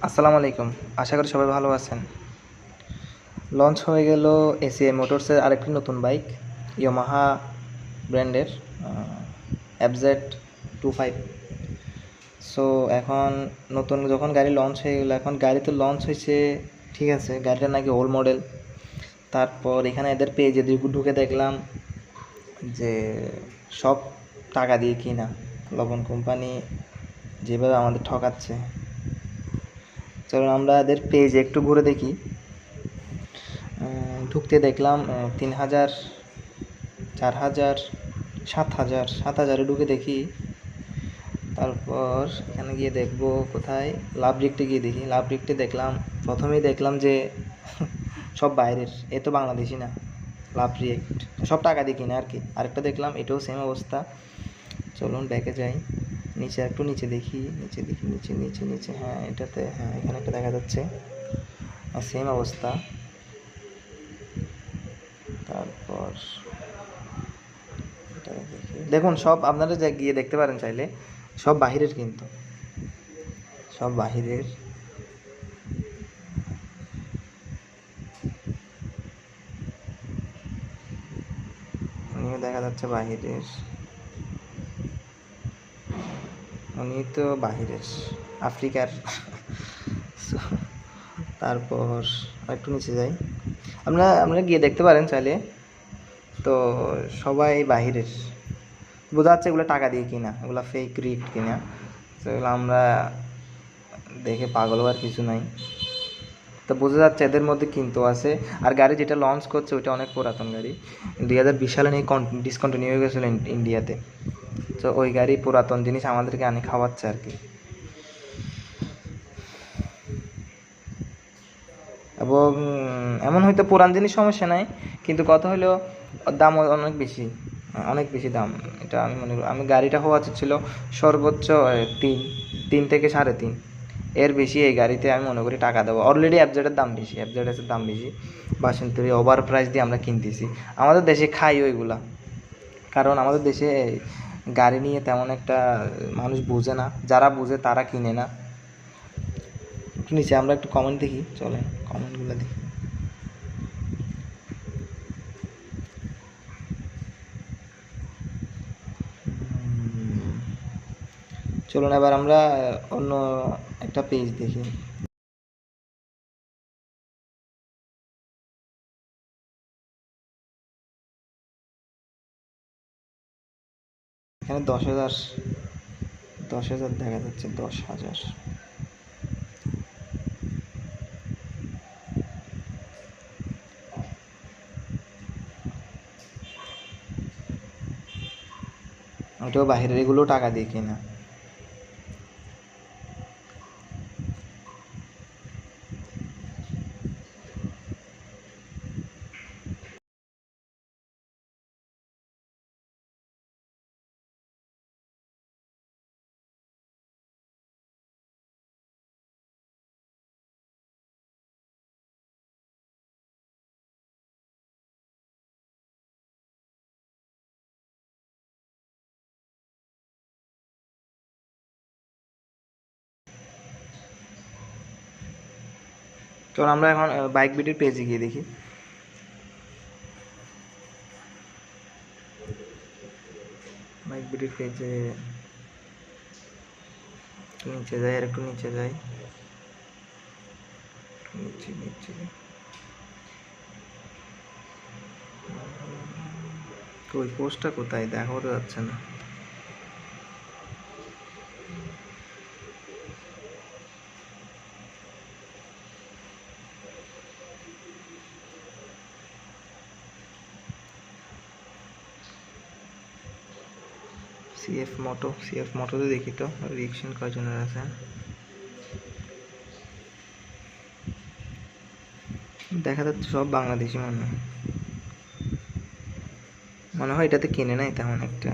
আসসালামু আলাইকুম। আশা করি সবাই ভালো আছেন। লঞ্চ হয়ে গেল এসিআই মোটরসের আরেকটি নতুন বাইক, ইয়ামাহা ব্র্যান্ডের FZ25। সো এখন নতুন যখন গাড়ি লঞ্চ হয়ে গেলো, এখন গাড়ি তো লঞ্চ হয়েছে, ঠিক আছে, গাড়িটা নাকি ওল্ড মডেল। তারপর এখানে এদের পেজে ঢুকে দেখলাম যে সব টাকা দিয়ে কিনা, লবণ কোম্পানি যেভাবে আমাদের ঠকাচ্ছে। চলুন আমরা এদের পেজে একটু ঘুরে দেখি। ঢুকতে দেখলাম 3000, 4000, 7000 ঢুকে দেখি। তারপর এখানে গিয়ে দেখবো কোথায়, লাভ রিক্টে গিয়ে দেখি। লাভ রিক্টে দেখলাম, প্রথমেই দেখলাম যে সব বাইরের, এ তো বাংলাদেশি না। লাভ রিয়েক্ট সব টাকা দিয়ে কিনে আর কি। আরেকটা দেখলাম, এটাও সেম অবস্থা। চলুন ব্যাকে যাই, নিচে একটু নিচে দেখি, নিচে দেখি, নিচে নিচে নিচে, হ্যাঁ এটাতে, হ্যাঁ এখানে একটা দেখা যাচ্ছে, সেম অবস্থা। তারপর দেখুন, সব আপনারা গিয়ে দেখতে পারেন চাইলে, সব বাহিরের, কিন্তু সব বাহিরের। উনিও দেখা যাচ্ছে বাহিরের, উনি তো বাহিরের, আফ্রিকার। তারপর একটু নিচে যাই, আপনারা গিয়ে দেখতে পারেন চাইলে। তো সবাই বাহিরের, বোঝা যাচ্ছে এগুলো টাকা দিয়ে কিনা, এগুলো ফেক রিট কিনা। তো এগুলো আমরা দেখে পাগল হওয়ার কিছু নাই। তো বোঝা যাচ্ছে এদের মধ্যে কিন্তু আছে। আর গাড়ি যেটা লঞ্চ করছে ওইটা অনেক পুরাতন গাড়ি, 2020 সালে নিয়ে ডিসকন্টিনিউ হয়ে গেছিলো ইন্ডিয়াতে। তো ওই গাড়ি পুরাতন জিনিস আমাদেরকে আনি খাওয়াচ্ছে আর কি। এবং এমন হয়তো পুরান জিনিস সমস্যা নাই, কিন্তু কথা হলো দাম অনেক বেশি, অনেক বেশি দাম। এটা আমি মনে করি, আমি গাড়িটা হওয়া ছিল সর্বোচ্চ 3 থেকে 3.5, এর বেশি এই গাড়িতে আমি মনে করি টাকা দেবো। অলরেডি এফজেডের দাম বেশি, এফজেডের দাম বেশি, বাসন্তরী ওভার প্রাইস দিয়ে আমরা কিনতেছি। আমাদের দেশে খাই ওইগুলা, কারণ আমাদের দেশে গাড়ি নিয়ে তেমন একটা মানুষ বুঝে না, যারা বুঝে তারা কিনে না। একটু নিচে আমরা একটু কমেন্ট দেখি, চলে কমেন্টগুলো দেখি। চলুন এবার আমরা অন্য একটা পেজ দেখি। এখানে 10,000, 10,000 দেখা যাচ্ছে, 10,000। ওটাও বাহিরের, এগুলো টাকা দিয়ে কিনা। চলুন আমরা এখন বাইক বিটির পেজে গিয়ে দেখি। বাইক বিটির পেজে নিচে যাই, আর একটু নিচে যাই, নিচে নিচে। ওই পোস্টটা কোথায়, দেখাও তো যাচ্ছে না। সিএফ মোটোতে দেখি তো রিয়েকশন কয়জনের আছে। দেখা যাচ্ছে সব বাংলাদেশি, মনে হয় এটাতে কিনে নাই তেমন একটা।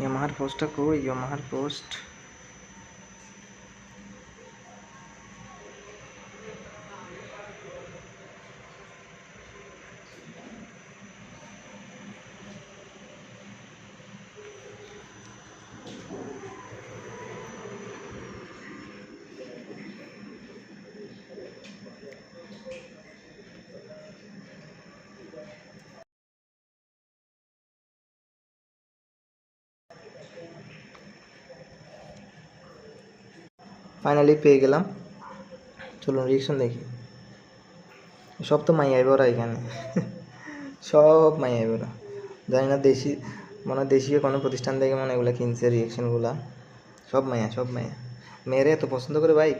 ইয়ামাহার পোস্টটা কই? ইয়ামাহার পোস্ট ফাইনালি পেয়ে গেলাম। চলুন রিয়েকশন দেখি। সব তো মাইয়াই বড়া এখানে। সব মাইয়াই বড়া। জানি না দেশি, মনে হয় দেশীয় কোনো প্রতিষ্ঠান থেকে মনে হয় এগুলো কিনছে রিয়েকশনগুলা। সব মাইয়া, সব মাইয়া। মেয়েরা এত পছন্দ করে বাইক।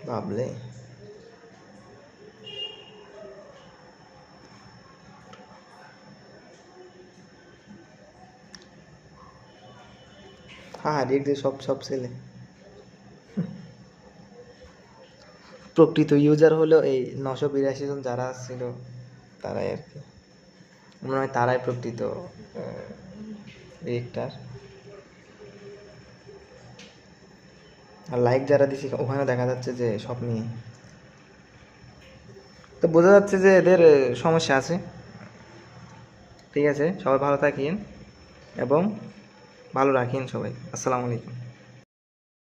ভাবলে হ্যাঁ, রিয়েক্ট দিয়ে সব সব ছেলে। প্রকৃত ইউজার হলো এই 982 জন যারা ছিল, তারাই আর কি। মনে হয় তারাই প্রকৃত রিয়েক্টার। আর লাইক যারা দিছি ওখানে দেখা যাচ্ছে যে সব নিয়ে, তো বোঝা যাচ্ছে যে এদের সমস্যা আছে। ঠিক আছে, সবাই ভালো থাকেন এবং ভালো রাখেন সবাই। আসসালামু আলাইকুম।